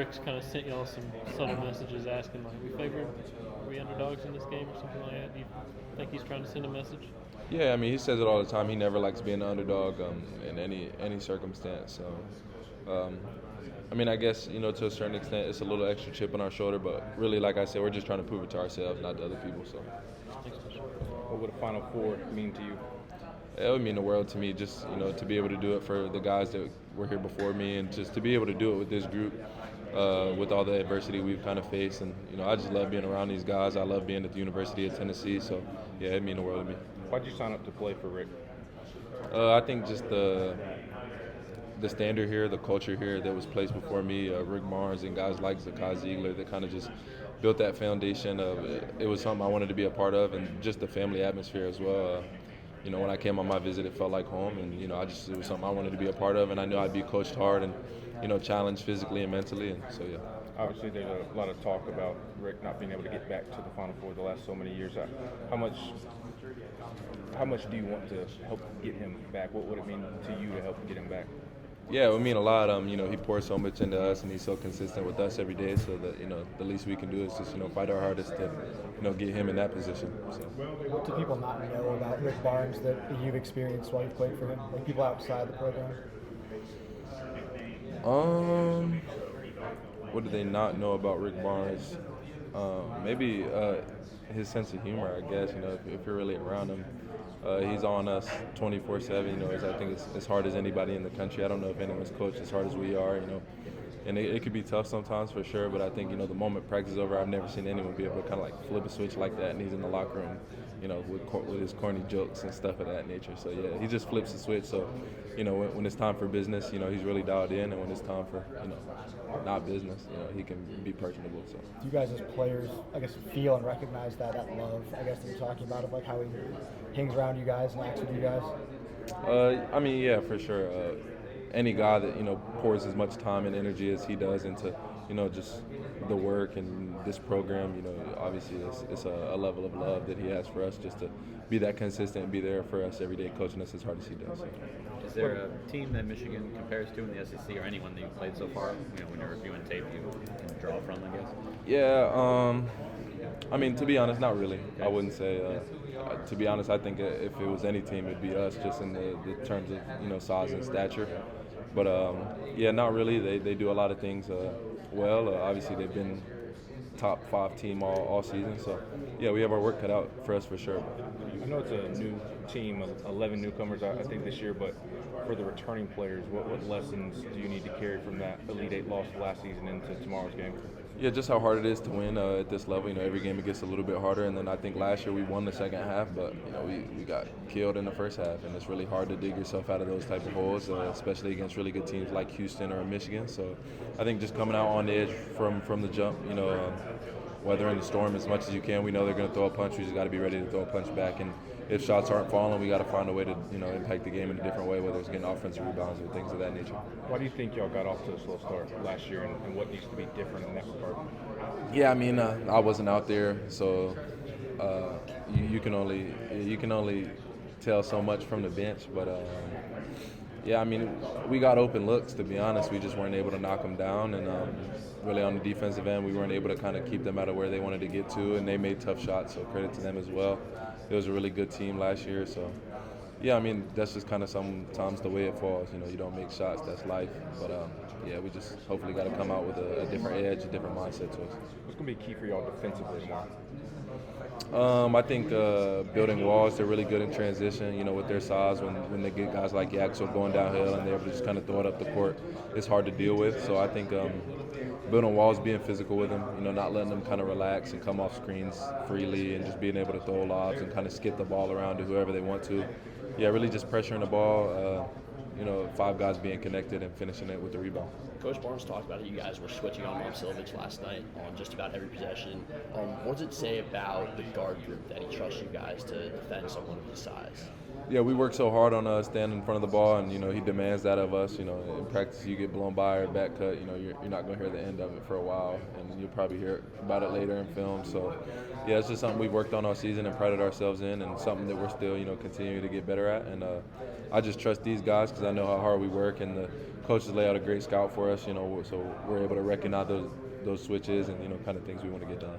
Rick's kind of sent y'all some subtle messages asking, like, are we underdogs in this game or something like that? Do you think he's trying to send a message? Yeah, I mean, he says it all the time. He never likes being an underdog in any circumstance. So, I mean, I guess to a certain extent, it's a little extra chip on our shoulder. But really, like I said, we're just trying to prove it to ourselves, not to other people. So, What would a Final Four mean to you? it would mean the world to me. Just to be able to do it for the guys that were here before me, and just to be able to do it with this group. With all the adversity we've kind of faced, and I just love being around these guys. I love being at the University of Tennessee, so yeah, it means the world to me. Why'd you sign up to play for Rick? I think just the standard here, the culture here that was placed before me, Rick Barnes and guys like Zakai Ziegler, that kind of just built that foundation of it was something I wanted to be a part of, and just the family atmosphere as well. When I came on my visit, it felt like home, and it was something I wanted to be a part of, and I knew I'd be coached hard and challenged physically and mentally, and so yeah. Obviously, there's a lot of talk about Rick not being able to get back to the Final Four the last so many years. How much do you want to help get him back? What would it mean to you to help get him back? Yeah, it would mean a lot. He pours so much into us, and he's so consistent with us every day. So that the least we can do is just fight our hardest to get him in that position. So. What do people not know about Rick Barnes that you've experienced while you've played for him? Like people outside the program? What do they not know about Rick Barnes? Maybe his sense of humor, I guess. If you're really around him. He's on us 24/7. I think it's as hard as anybody in the country. I don't know if anyone's coached as hard as we are. And it could be tough sometimes for sure. But I think the moment practice is over, I've never seen anyone be able to kind of like flip a switch like that. And he's in the locker room, with his corny jokes and stuff of that nature. So yeah, he just flips the switch. So when it's time for business, he's really dialed in. And when it's time for not business, he can be personable. So. Do you guys as players, I guess, feel and recognize that love, I guess, that you're talking about, of like how he hangs around you guys and acts with you guys? I mean, yeah, for sure. Any guy that pours as much time and energy as he does into just the work and this program, obviously it's a level of love that he has for us, just to be that consistent and be there for us every day, coaching us as hard as he does. Is there a team that Michigan compares to in the SEC, or anyone that you've played so far? When you're reviewing tape, you can draw from, I guess. Yeah. I mean, to be honest, not really. I wouldn't say. To be honest, I think if it was any team, it'd be us, just in the terms of size and stature. But yeah, not really. They do a lot of things well. Obviously, they've been top 5 team all season. So yeah, we have our work cut out for us for sure. I know it's a new team, 11 newcomers, I think, this year. But for the returning players, what lessons do you need to carry from that Elite Eight loss last season into tomorrow's game? Yeah, just how hard it is to win at this level. Every game it gets a little bit harder, and then I think last year we won the second half, but we got killed in the first half, and it's really hard to dig yourself out of those type of holes, especially against really good teams like Houston or Michigan. So I think just coming out on the edge from the jump, weathering the storm as much as you can. We know they're going to throw a punch. We just got to be ready to throw a punch back, and if shots aren't falling, we got to find a way to impact the game in a different way, whether it's getting offensive rebounds or things of that nature. Why do you think y'all got off to a slow start last year, and what needs to be different in that regard? Yeah, I mean, I wasn't out there, so you can only tell so much from the bench. But yeah, I mean, we got open looks. To be honest, we just weren't able to knock them down, and really on the defensive end, we weren't able to kind of keep them out of where they wanted to get to, and they made tough shots. So credit to them as well. It was a really good team last year, so yeah, I mean, that's just kind of sometimes the way it falls. You don't make shots, that's life. But yeah, we just hopefully got to come out with a different edge, a different mindset to us. What's going to be key for y'all defensively tomorrow? I think building walls, they're really good in transition, with their size. When they get guys like Yaxel going downhill and they're able to just kind of throw it up the court, it's hard to deal with. So I think building walls, being physical with them, not letting them kind of relax and come off screens freely, and just being able to throw lobs and kind of skip the ball around to whoever they want to. Yeah, really just pressuring the ball, 5 guys being connected and finishing it with the rebound. Coach Barnes talked about it. You guys were switching on Momcilovic last night on just about every possession. What does it say about the guard group that he trusts you guys to defend someone of his size? Yeah, we work so hard on standing in front of the ball, and he demands that of us. In practice, you get blown by or back cut. You're not going to hear the end of it for a while, and you'll probably hear about it later in film. So, yeah, it's just something we've worked on all season and prided ourselves in, and something that we're still continuing to get better at. And I just trust these guys because I know how hard we work, and the coaches lay out a great scout for us. So we're able to recognize those switches and kind of things we want to get done.